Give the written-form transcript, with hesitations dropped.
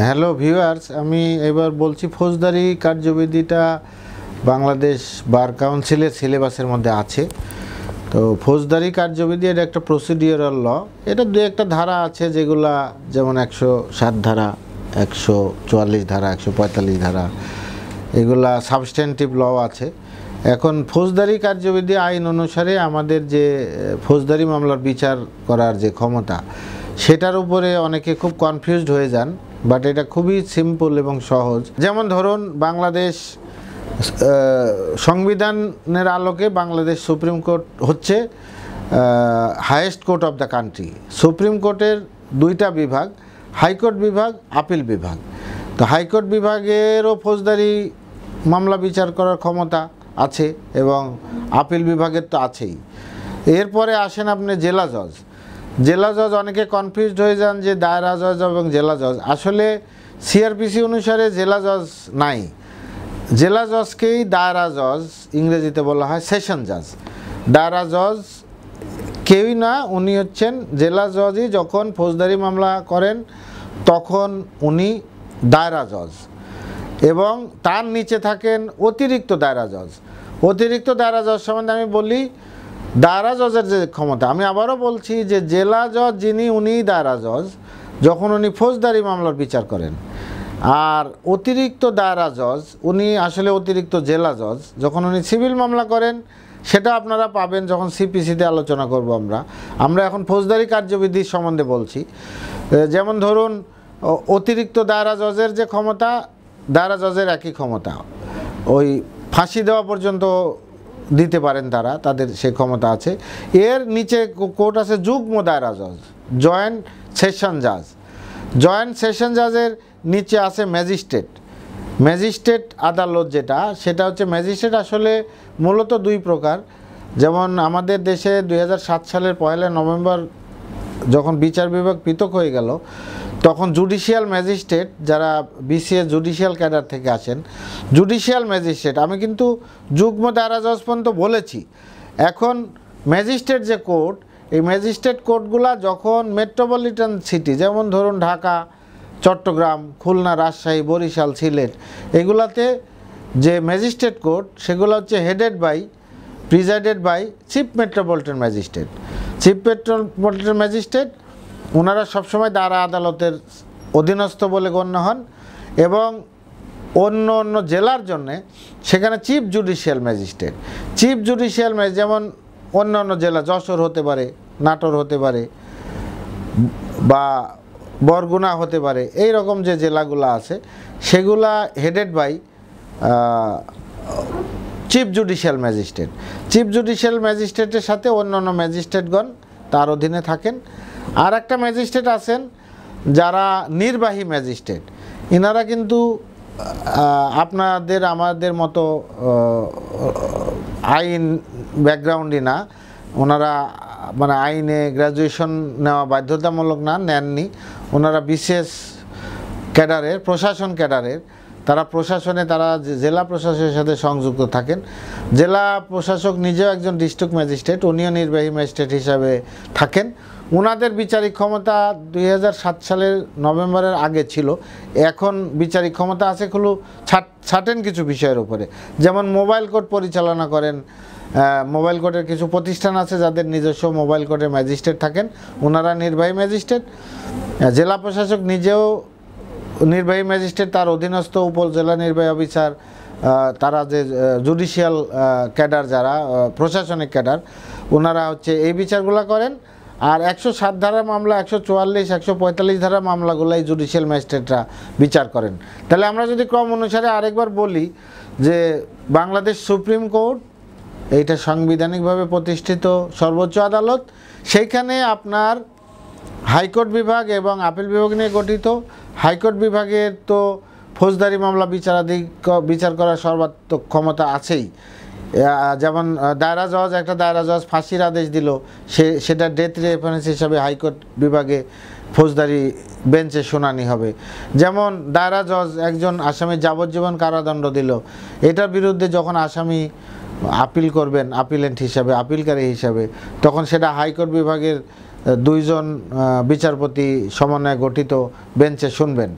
Hello viewers, আমি এবার বলছি ফৌজদারি কার্যবিধিটা বাংলাদেশ বার কাউন্সিলের সিলেবাসের মধ্যে আছে। তো ফৌজদারি কার্যবিধি এটা একটা প্রসিডিওরাল ল। এটা দু একটা ধারা আছে যেগুলা, যেমন 107 ধারা, 144 ধারা, 145 ধারা, এগুলা সাবস্ট্যান্টিভ ল আছে। এখন ফৌজদারি কার্যবিধি আইন অনুসারে আমাদের যে ফৌজদারি মামলার বিচার করার যে ক্ষমতা, সেটার উপরে অনেকে খুব কনফিউজড হয়ে যান, বাট এটা খুবই সিম্পল এবং সহজ। যেমন ধরুন, বাংলাদেশ সংবিধানের আলোকে বাংলাদেশ সুপ্রিম কোর্ট হচ্ছে highest court of the country. Supreme কোর্টের দুইটা বিভাগ, হাইকোর্ট বিভাগ, আপিল বিভাগ। তো হাইকোর্ট বিভাগেরও ফৌজদারি মামলা বিচার করার ক্ষমতা আছে এবং আপিল বিভাগের তো আছেই। এরপরে আসেন আপনি জেলা জজ। জেলা জজ অনেকে কনফিউজড হয়ে যান যে দায়রা জজ এবং জেলা জজ। আসলে সিআরপিসি অনুসারে জেলা জজ নাই, জেলা জজকেই দায়রা জজ ইংরেজিতে বলা হয়, সেশন জজ। দায়রা জজ কেউই না, উনি হচ্ছেন জেলা জজই। যখন ফৌজদারি মামলা করেন তখন উনি দায়রা জজ, এবং তার নিচে থাকেন অতিরিক্ত দায়রা জজ। অতিরিক্ত দায়রা জজ সম্বন্ধে আমি বলি, দায়রা জজের যে ক্ষমতা, আমি আবারও বলছি যে জেলা জজ যিনি, উনিই দায়রা জজ যখন উনি ফৌজদারি মামলার বিচার করেন। আর অতিরিক্ত দায়রা জজ উনি আসলে অতিরিক্ত জেলা জজ যখন উনি সিভিল মামলা করেন। সেটা আপনারা পাবেন যখন সিপিসিতে আলোচনা করব। আমরা এখন ফৌজদারি কার্যবিধি সম্বন্ধে বলছি। যেমন ধরুন, অতিরিক্ত দায়রা জজের যে ক্ষমতা, দায়রা জজের একই ক্ষমতা, ওই ফাঁসি দেওয়া পর্যন্ত দিতে পারেন তারা, তাদের সেই ক্ষমতা আছে। এর নিচে কোর্ট আছে যুগ্ম দায়রা জজ, জয়েন্ট সেশন জাজ। জয়েন্ট সেশন জাজের নিচে আছে ম্যাজিস্ট্রেট। ম্যাজিস্ট্রেট আদালত যেটা, সেটা হচ্ছে ম্যাজিস্ট্রেট আসলে মূলত দুই প্রকার। যেমন আমাদের দেশে 2007 সালের 1 নভেম্বর যখন বিচার বিভাগ পৃথক হয়ে গেল, তখন জুডিশিয়াল ম্যাজিস্ট্রেট, যারা বিসিএস জুডিশিয়াল ক্যাডার থেকে আসেন, জুডিশিয়াল ম্যাজিস্ট্রেট, আমি কিন্তু যুগ্ম দায়রা জজ পর্যন্ত বলেছি। এখন ম্যাজিস্ট্রেট যে কোর্ট, এই ম্যাজিস্ট্রেট কোর্টগুলা যখন মেট্রোপলিটন সিটি, যেমন ধরুন ঢাকা, চট্টগ্রাম, খুলনা, রাজশাহী, বরিশাল, সিলেট, এগুলাতে যে ম্যাজিস্ট্রেট কোর্ট, সেগুলো হচ্ছে headed by, presided by chief metropolitan magistrate. Chief metropolitan magistrate ওনারা সবসময় দায়রা আদালতের অধীনস্থ বলে গণ্য হন, এবং অন্য অন্য জেলার জন্যে সেখানে chief judicial magistrate. Chief judicial যেমন অন্য অন্য জেলা, যশোর হতে পারে, নাটোর হতে পারে, বা বরগুনা হতে পারে, এই রকম যে জেলাগুলো আছে সেগুলা headed by chief judicial magistrate. Chief judicial ম্যাজিস্ট্রেটের সাথে অন্য অন্য ম্যাজিস্ট্রেটগণ তার অধীনে থাকেন। আর একটা ম্যাজিস্ট্রেট আছেন যারা নির্বাহী ম্যাজিস্ট্রেট। ইনারা কিন্তু আপনাদের আমাদের মতো আইন ব্যাকগ্রাউন্ডই না, ওনারা মানে আইনে গ্র্যাজুয়েশন নেওয়া বাধ্যতামূলক না, নেননি। ওনারা বিশেষ ক্যাডারের, প্রশাসন ক্যাডারের। তারা প্রশাসনে, তারা জেলা প্রশাসনের সাথে সংযুক্ত থাকেন। জেলা প্রশাসক নিজেও একজন ডিস্ট্রিক্ট ম্যাজিস্ট্রেট, উনিও নির্বাহী ম্যাজিস্ট্রেট হিসাবে থাকেন। ওনাদের বিচারিক ক্ষমতা 2007 সালের নভেম্বরের আগে ছিল। এখন বিচারিক ক্ষমতা আছে খুব ছাটেন কিছু বিষয়ের উপরে। যেমন মোবাইল কোর্ট পরিচালনা করেন, মোবাইল কোর্টের কিছু প্রতিষ্ঠান আছে যাদের নিজস্ব মোবাইল কোর্টের ম্যাজিস্ট্রেট থাকেন, ওনারা নির্বাহী ম্যাজিস্ট্রেট। জেলা প্রশাসক নিজেও নির্বাহী ম্যাজিস্ট্রেট, তার অধীনস্থ উপজেলা নির্বাহী অফিসার, তারা যে জুডিশিয়াল ক্যাডার, যারা প্রশাসনিক ক্যাডার, ওনারা হচ্ছে এই বিচারগুলো করেন। আর 107 ধারা মামলা, 144, 145 ধারা মামলাগুলাই জুডিশিয়াল ম্যাজিস্ট্রেটরা বিচার করেন। তাহলে আমরা যদি ক্রম অনুসারে আরেকবার বলি যে বাংলাদেশ সুপ্রিম কোর্ট, এইটা সাংবিধানিকভাবে প্রতিষ্ঠিত সর্বোচ্চ আদালত। সেইখানে আপনার হাইকোর্ট বিভাগ এবং আপিল বিভাগ নিয়ে গঠিত। হাইকোর্ট বিভাগের তো ফৌজদারি মামলা বিচার করার সর্বাত্মক ক্ষমতা আছেই। যেমন দায়রা জজ, একটা দায়রা জজ ফাঁসির আদেশ দিল, সেটা ডেথ রেফারেন্স হিসাবে হাইকোর্ট বিভাগে ফৌজদারি বেঞ্চে শুনানি হবে। যেমন দায়রা জজ একজন আসামির যাবজ্জীবন কারাদণ্ড দিল, এটার বিরুদ্ধে যখন আসামি আপিল করবেন, আপিলেন্ট হিসাবে, আপিলকারী হিসাবে, তখন সেটা হাইকোর্ট বিভাগের 2 জন বিচারপতি সমন্বয়ে গঠিত বেঞ্চে শুনবেন।